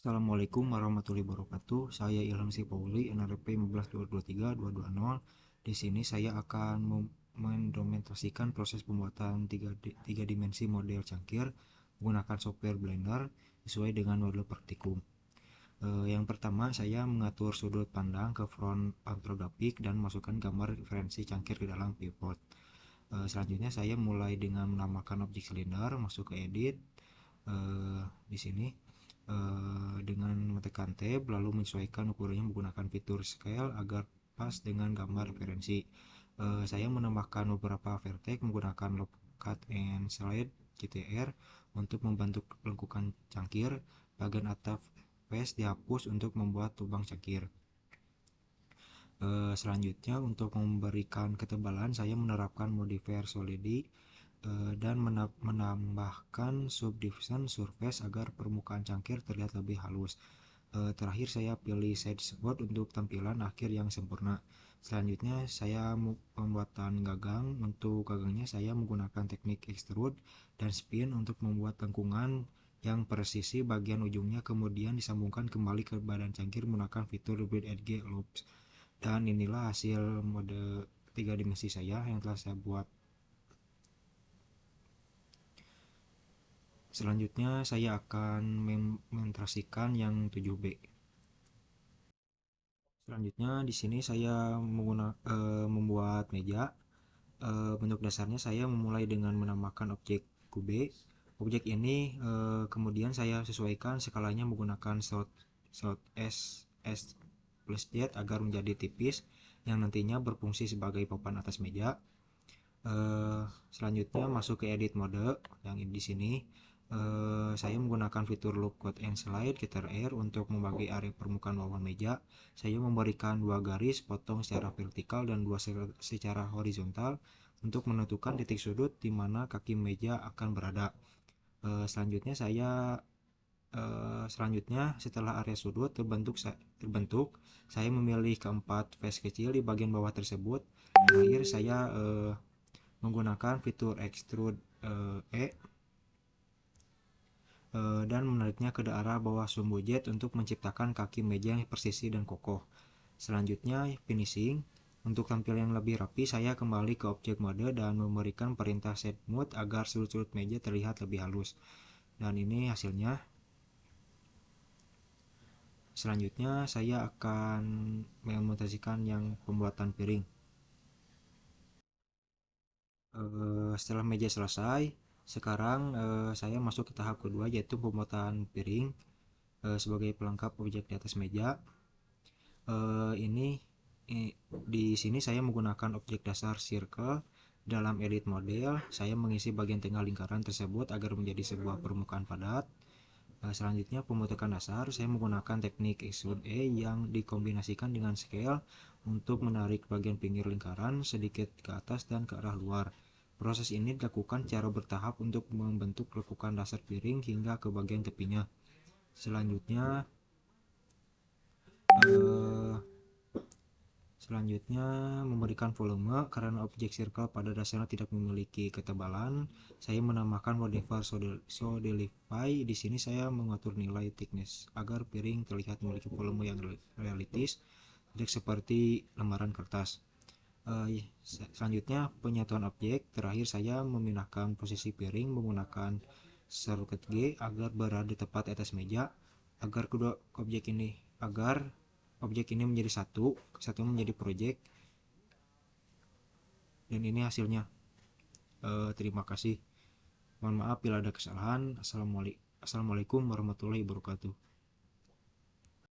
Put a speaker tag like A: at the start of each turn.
A: Assalamualaikum warahmatullahi wabarakatuh. Saya Ilham Sipauli, NRP 15223220. Di sini saya akan mendokumentasikan proses pembuatan tiga dimensi model cangkir menggunakan software Blender sesuai dengan model praktikum. Yang pertama, saya mengatur sudut pandang ke front ortografik dan masukkan gambar referensi cangkir ke dalam pivot. Selanjutnya saya mulai dengan menambahkan objek silinder, masuk ke edit. Di sini dengan menekan tab lalu menyesuaikan ukurannya menggunakan fitur scale agar pas dengan gambar referensi. Saya menambahkan beberapa vertex menggunakan loop cut and slide GTR untuk membantu lengkukan cangkir. Bagian atas face dihapus untuk membuat lubang cangkir. Selanjutnya untuk memberikan ketebalan saya menerapkan modifier solidi dan menambahkan subdivision surface agar permukaan cangkir terlihat lebih halus. Terakhir saya pilih sideboard untuk tampilan akhir yang sempurna. Selanjutnya saya pembuatan gagang. Untuk gagangnya saya menggunakan teknik extrude dan spin untuk membuat lengkungan yang presisi bagian ujungnya, kemudian disambungkan kembali ke badan cangkir menggunakan fitur bleed edge loops. Dan inilah hasil mode 3 dimensi saya yang telah saya buat. Selanjutnya saya akan mengimplementasikan yang 7B. Selanjutnya di sini saya membuat meja. Bentuk dasarnya saya memulai dengan menambahkan objek kube. Objek ini kemudian saya sesuaikan skalanya menggunakan South S plus Z agar menjadi tipis yang nantinya berfungsi sebagai papan atas meja. Selanjutnya masuk ke edit mode yang di sini. Saya menggunakan fitur loop cut and slide GTR untuk membagi area permukaan bawah meja. Saya memberikan dua garis potong secara vertikal dan dua secara horizontal untuk menentukan titik sudut di mana kaki meja akan berada. Selanjutnya setelah area sudut terbentuk, saya memilih keempat face kecil di bagian bawah tersebut. Terakhir saya menggunakan fitur extrude dan menariknya ke arah bawah sumbu jet untuk menciptakan kaki meja yang presisi dan kokoh. Selanjutnya finishing. Untuk tampil yang lebih rapi, saya kembali ke objek mode dan memberikan perintah set mode agar sudut-sudut meja terlihat lebih halus. Dan ini hasilnya. Selanjutnya saya akan mengimplementasikan yang pembuatan piring. Setelah meja selesai, sekarang saya masuk ke tahap kedua, yaitu pembuatan piring sebagai pelengkap objek di atas meja. Di sini saya menggunakan objek dasar circle. Dalam edit model saya mengisi bagian tengah lingkaran tersebut agar menjadi sebuah permukaan padat. Selanjutnya pembentukan dasar saya menggunakan teknik extrude yang dikombinasikan dengan scale untuk menarik bagian pinggir lingkaran sedikit ke atas dan ke arah luar. Proses ini dilakukan secara bertahap untuk membentuk lekukan dasar piring hingga ke bagian tepinya. Selanjutnya memberikan volume. Karena objek circle pada dasarnya tidak memiliki ketebalan, saya menambahkan modifier solidify. Di sini saya mengatur nilai thickness agar piring terlihat memiliki volume yang realistis, tidak seperti lembaran kertas. Selanjutnya penyatuan objek. Terakhir saya memindahkan posisi piring menggunakan shortcut G agar berada tepat di atas meja agar objek ini menjadi satu menjadi project. Dan ini hasilnya. Terima kasih. Mohon maaf bila ada kesalahan. Assalamualaikum warahmatullahi wabarakatuh.